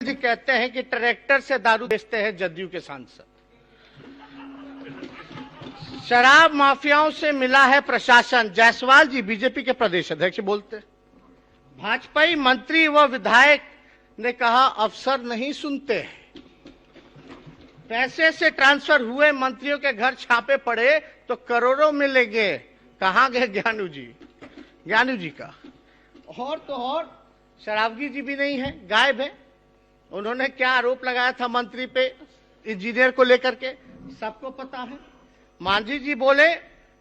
जी कहते हैं कि ट्रैक्टर से दारू बेचते हैं जदयू के सांसद। शराब माफियाओं से मिला है प्रशासन, जायसवाल जी बीजेपी के प्रदेश अध्यक्ष बोलते। भाजपाई मंत्री व विधायक ने कहा अफसर नहीं सुनते। पैसे से ट्रांसफर हुए मंत्रियों के घर छापे पड़े तो करोड़ों मिलेंगे। कहां गए ज्ञानू जी? ज्ञानू जी का और तो और शरावगी जी भी नहीं है, गायब है। उन्होंने क्या आरोप लगाया था मंत्री पे, इंजीनियर को लेकर के, सबको पता है। मांझी जी बोले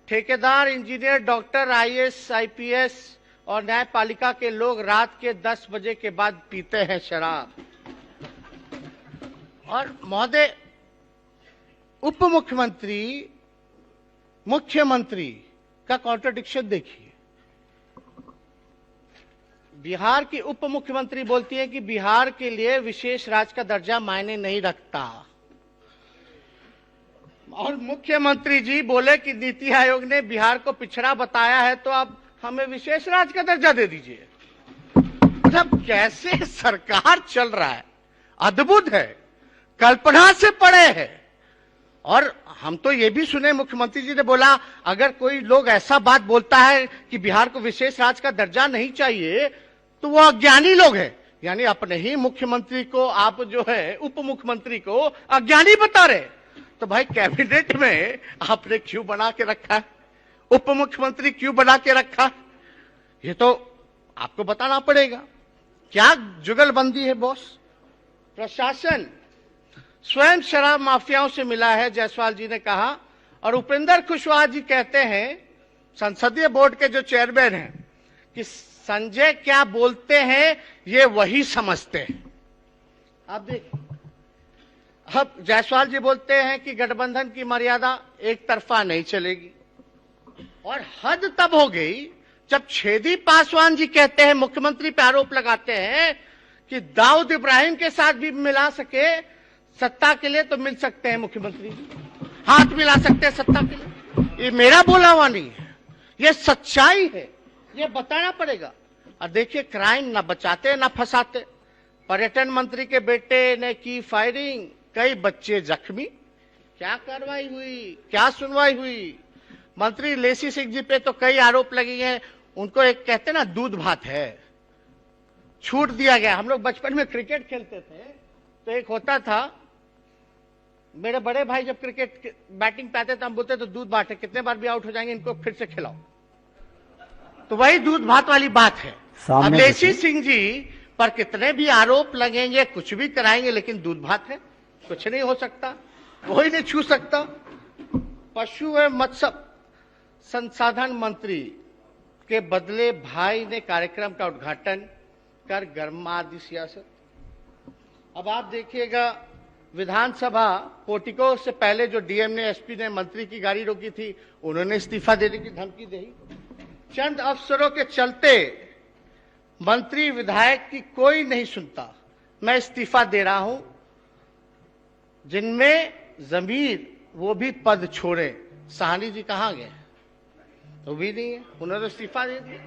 ठेकेदार, इंजीनियर, डॉक्टर, आईएएस, आईपीएस और न्यायपालिका के लोग रात के 10 बजे के बाद पीते हैं शराब। और महोदय, उप मुख्यमंत्री मुख्यमंत्री का कॉन्ट्रडिक्शन देखिए। बिहार की उप मुख्यमंत्री बोलती है कि बिहार के लिए विशेष राज्य का दर्जा मायने नहीं रखता, और मुख्यमंत्री जी बोले कि नीति आयोग ने बिहार को पिछड़ा बताया है तो अब हमें विशेष राज्य का दर्जा दे दीजिए। मतलब कैसे सरकार चल रहा है, अद्भुत है, कल्पना से परे है। और हम तो ये भी सुने, मुख्यमंत्री जी ने बोला अगर कोई लोग ऐसा बात बोलता है कि बिहार को विशेष राज्य का दर्जा नहीं चाहिए तो वो अज्ञानी लोग हैं। यानी अपने ही मुख्यमंत्री को आप जो है उप मुख्यमंत्री को अज्ञानी बता रहे। तो भाई कैबिनेट में आपने क्यों बना के रखा है, उप मुख्यमंत्री क्यों बना के रखा, ये तो आपको बताना पड़ेगा। क्या जुगलबंदी है बॉस? प्रशासन स्वयं शराब माफियाओं से मिला है, जायसवाल जी ने कहा। और उपेंद्र कुशवाहा जी कहते हैं, संसदीय बोर्ड के जो चेयरमैन हैं, कि संजय क्या बोलते हैं ये वही समझते हैं। अब देखिए, अब जायसवाल जी बोलते हैं कि गठबंधन की मर्यादा एक तरफा नहीं चलेगी। और हद तब हो गई जब छेदी पासवान जी कहते हैं, मुख्यमंत्री पे आरोप लगाते हैं कि दाऊद इब्राहिम के साथ भी मिला सके सत्ता के लिए तो मिल सकते हैं मुख्यमंत्री जी, हाथ मिला सकते हैं सत्ता के लिए। ये मेरा बोला हुआ नहीं है, ये सच्चाई है, ये बताना पड़ेगा। और देखिए, क्राइम ना बचाते ना फंसाते। पर्यटन मंत्री के बेटे ने की फायरिंग, कई बच्चे जख्मी। क्या कार्रवाई हुई, क्या सुनवाई हुई? मंत्री लेसी सिंह जी पे तो कई आरोप लगे हैं। उनको एक कहते ना दूध भात है, छूट दिया गया। हम लोग बचपन में क्रिकेट खेलते थे तो एक होता था, मेरे बड़े भाई जब क्रिकेट बैटिंग पे आते थे हम बोलते तो दूध भात है, कितने बार भी आउट हो जाएंगे इनको फिर से खिलाओ। तो वही दूध भात वाली बात है। अब लेसी सिंह जी पर कितने भी आरोप लगेंगे, कुछ भी कराएंगे, लेकिन दूध भात है, कुछ नहीं हो सकता, कोई नहीं छू सकता। पशु एवं मत्स्य संसाधन मंत्री के बदले भाई ने कार्यक्रम का उद्घाटन कर गरमा दी सियासत। अब आप देखिएगा, विधानसभा पोर्टिको से पहले जो डीएम ने, एसपी ने मंत्री की गाड़ी रोकी थी, उन्होंने इस्तीफा देने की धमकी दी। चंद अफसरों के चलते मंत्री विधायक की कोई नहीं सुनता, मैं इस्तीफा दे रहा हूं। जिनमें जमीर वो भी पद छोड़े। साहनी जी कहां गए? वो भी नहीं है, उन्होंने इस्तीफा दे दिया।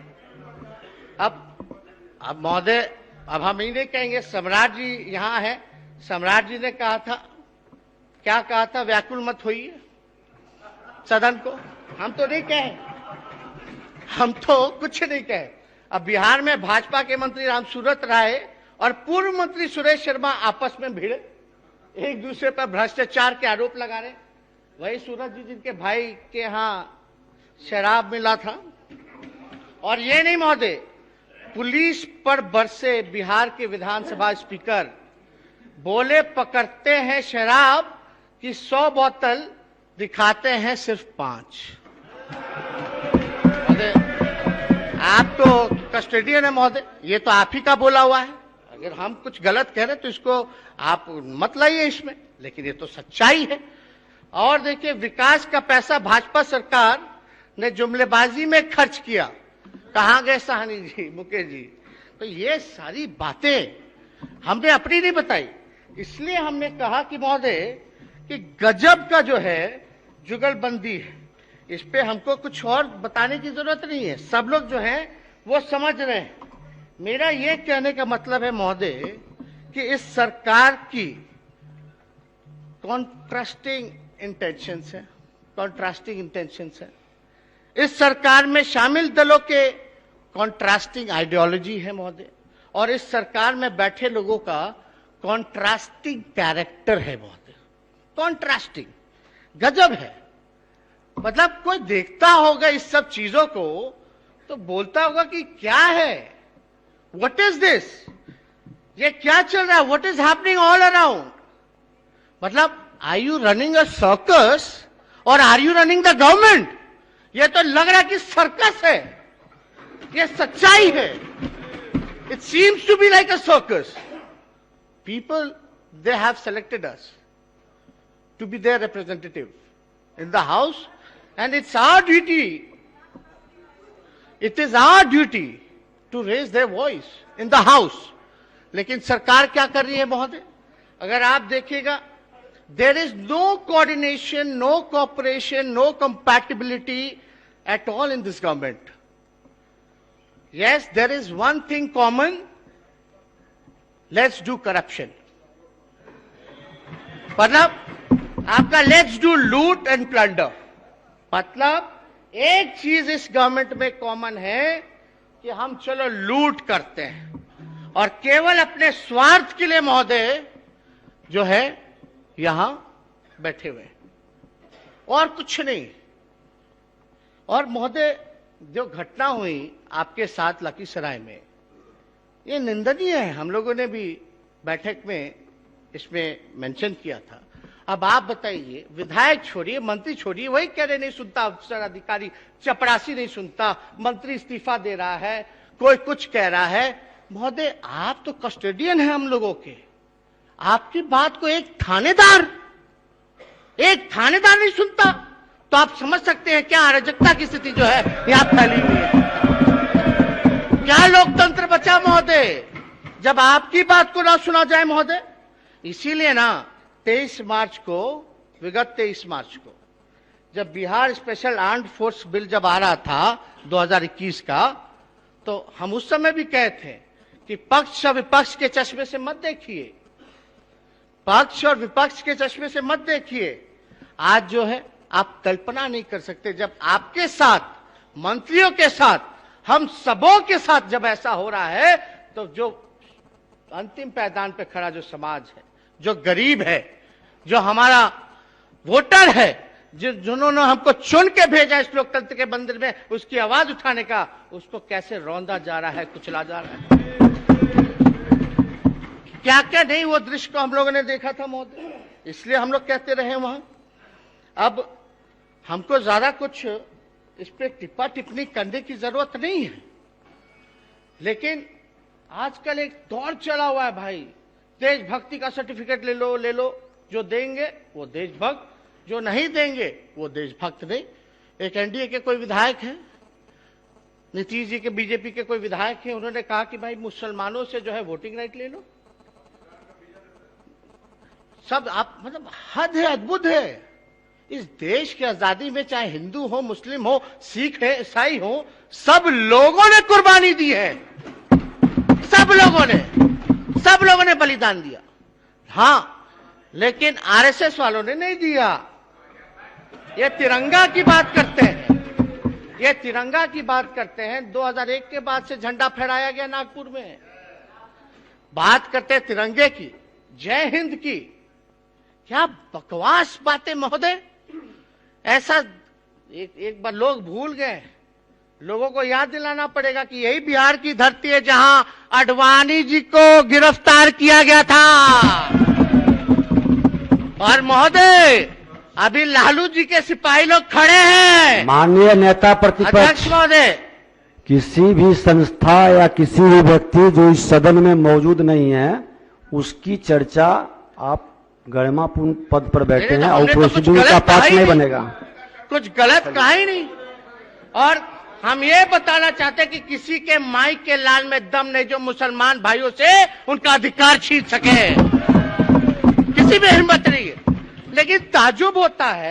अब महोदय, अब हम ही नहीं कहेंगे, सम्राट जी यहां है। सम्राट जी ने कहा था, क्या कहा था? व्याकुल मत होइए सदन को। हम तो नहीं कहे, हम तो कुछ नहीं कहे। अब बिहार में भाजपा के मंत्री रामसूरत राय और पूर्व मंत्री सुरेश शर्मा आपस में भिड़े, एक दूसरे पर भ्रष्टाचार के आरोप लगा रहे। वही सूरज जी जिनके भाई के यहाँ शराब मिला था। और ये नहीं महोदय, पुलिस पर बरसे बिहार के विधानसभा स्पीकर, बोले पकड़ते हैं शराब की 100 बोतल, दिखाते हैं सिर्फ 5। आप तो कस्टोडियन है महोदय, ये तो आप ही का बोला हुआ है। अगर हम कुछ गलत कह रहे तो इसको आप मत लाइए इसमें, लेकिन ये तो सच्चाई है। और देखिए, विकास का पैसा भाजपा सरकार ने जुमलेबाजी में खर्च किया। कहां गए साहनी जी, मुकेश जी? तो ये सारी बातें हमने अपनी नहीं बताई, इसलिए हमने कहा कि महोदय कि गजब का जो है जुगलबंदी है, इस पे हमको कुछ और बताने की जरूरत नहीं है, सब लोग जो है वो समझ रहे हैं। मेरा ये कहने का मतलब है महोदय कि इस सरकार की कॉन्ट्रास्टिंग इंटेंशंस है। इस सरकार में शामिल दलों के कॉन्ट्रास्टिंग आइडियोलॉजी है महोदय, और इस सरकार में बैठे लोगों का कॉन्ट्रास्टिंग कैरेक्टर है महोदय। कॉन्ट्रास्टिंग गजब है। मतलब कोई देखता होगा इस सब चीजों को तो बोलता होगा कि क्या है, व्हाट इज दिस, ये क्या चल रहा है, what is happening all around. मतलब are you running a circus और are you running the government. ये तो लग रहा है कि सर्कस है, ये सच्चाई है। It seems to be like a circus. People they have selected us to be their representative in the house, and it's our duty, it is our duty to raise their voice in the house. लेकिन सरकार क्या कर रही है महोदय, अगर आप देखिएगा, there is no coordination, no cooperation, no compatibility at all in this government. Yes, there is one thing common, let's do corruption. मतलब आपका लेट्स डू लूट एंड प्लंडर। मतलब एक चीज इस गवर्नमेंट में कॉमन है कि हम चलो लूट करते हैं और केवल अपने स्वार्थ के लिए महोदय जो है यहां बैठे हुए, और कुछ नहीं। और महोदय जो घटना हुई आपके साथ लखीसराय में, ये निंदनीय है। हम लोगों ने भी बैठक में इसमें मेंशन किया था। अब आप बताइए, विधायक छोड़िए, मंत्री छोड़िए, वही कह रहे नहीं सुनता, अफसर अधिकारी चपरासी नहीं सुनता, मंत्री इस्तीफा दे रहा है, कोई कुछ कह रहा है। महोदय आप तो कस्टोडियन हैं हम लोगों के, आपकी बात को एक थानेदार नहीं सुनता, तो आप समझ सकते हैं क्या अराजकता की स्थिति जो है यहां फैली हुई है। क्या लोकतंत्र बचा महोदय जब आपकी बात को ना सुना जाए महोदय। इसीलिए ना 23 मार्च को, विगत 23 मार्च को, जब Bihar special armed force bill जब आ रहा था 2021 का, तो हम उस समय भी कहे थे कि पक्ष और विपक्ष के चश्मे से मत देखिए, पक्ष और विपक्ष के चश्मे से मत देखिए। आज जो है आप कल्पना नहीं कर सकते, जब आपके साथ, मंत्रियों के साथ, हम सबों के साथ जब ऐसा हो रहा है, तो जो अंतिम पायदान पे खड़ा जो समाज है, जो गरीब है, जो हमारा वोटर है, जिन्होंने हमको चुन के भेजा इस लोकतंत्र के मंदिर में, उसकी आवाज उठाने का, उसको कैसे रौंदा जा रहा है, कुचला जा रहा है। क्या क्या नहीं वो दृश्य को हम लोगों ने देखा था महोदय, इसलिए हम लोग कहते रहे वहां। अब हमको ज्यादा कुछ इस पे टिप्पा टिप्पणी करने की जरूरत नहीं है, लेकिन आजकल एक दौर चला हुआ है भाई, देशभक्ति का सर्टिफिकेट ले लो, जो देंगे वो देशभक्त, जो नहीं देंगे वो देशभक्त नहीं। एक एनडीए के कोई विधायक हैं, नीतीश जी के बीजेपी के कोई विधायक हैं, उन्होंने कहा कि भाई मुसलमानों से जो है वोटिंग राइट ले लो। सब आप मतलब हद है, अद्भुत है। इस देश की आजादी में चाहे हिंदू हो, मुस्लिम हो, सिख है, ईसाई हो, सब लोगों ने कुर्बानी दी है, सब लोगों ने बलिदान दिया। हाँ, लेकिन आरएसएस वालों ने नहीं दिया। ये तिरंगा की बात करते हैं, ये तिरंगा की बात करते हैं। 2001 के बाद से झंडा फहराया गया नागपुर में, बात करते हैं तिरंगे की, जय हिंद की। क्या बकवास बातें महोदय। ऐसा एक बार लोग भूल गए, लोगों को याद दिलाना पड़ेगा कि यही बिहार की धरती है जहां आडवाणी जी को गिरफ्तार किया गया था। और महोदय अभी लालू जी के सिपाही लोग खड़े हैं। माननीय नेता प्रतिपक्ष महोदय, किसी भी संस्था या किसी भी व्यक्ति जो इस सदन में मौजूद नहीं है, उसकी चर्चा आप गरिमापूर्ण पद पर बैठे हैं और प्रोसीड्यूर का पार्ट नहीं बनेगा। कुछ गलत कहा ही नहीं। और हम ये बताना चाहते हैं कि किसी के माइक के लाल में दम नहीं जो मुसलमान भाइयों से उनका अधिकार छीन सके, किसी में हिम्मत नहीं है। लेकिन ताज्जुब होता है